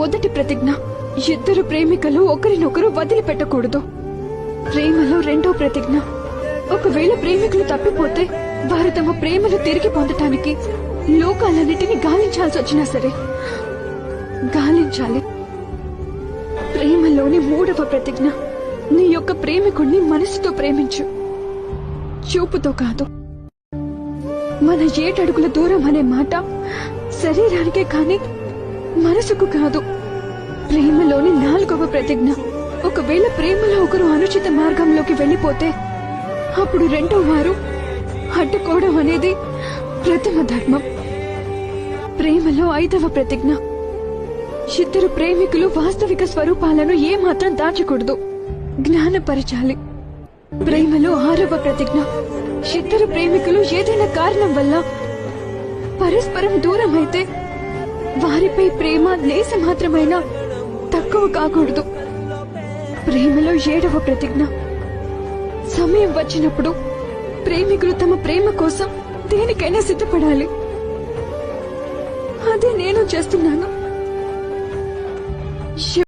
మొదటి ప్రతిజ్ఞ, ఇద్దరు ప్రేమికలు ఒకరినొకరు వదిలిపెట్టకూడదు. ప్రేమలో రెండో ప్రతిజ్ఞ, ఒకవేళ ప్రేమికులు తప్పిపోతే వారు తమ ప్రేమను తిరిగి పొందటానికి లోకాలన్నిటినీ గాలించాల్సి వచ్చినా సరే గాలించాలి. ప్రేమలోని మూడవ ప్రతిజ్ఞ, నీ యొక్క ప్రేమికుణ్ణి మనసుతో ప్రేమించు, చూపుతో కాదు. మన 7 అడుగుల దూరం అనే మాట శరీరానికే కాని మనసుకు కాదు. ప్రేమలోని 4వ ప్రతిజ్ఞ, ఒకవేళ ప్రేమలో ఒకరు అనుచిత మార్గంలోకి వెళ్లిపోతే అప్పుడు రెండో వారు అడ్డుకోవడం అనేది ప్రథమ ధర్మం. ప్రేమలో 5వ ప్రతిజ్ఞ, ఇద్దరు ప్రేమికులు వాస్తవిక స్వరూపాలను ఏమాత్రం దాచకూడదు, జ్ఞానపరచాలి. ప్రేమలో 6వ ప్రతిజ్ఞ, ఇద్దరు ప్రేమికులు ఏదైనా కారణం వల్ల పరస్పరం దూరం అయితే వారిపై ప్రేమ లేస మాత్రమైనా తక్కువ కాకూడదు. ప్రేమలో 7వ ప్రతిజ్ఞ, సమయం వచ్చినప్పుడు ప్రేమికులు తమ ప్రేమ కోసం దేనికైనా సిద్ధపడాలి. అదే నేను చేస్తున్నాను.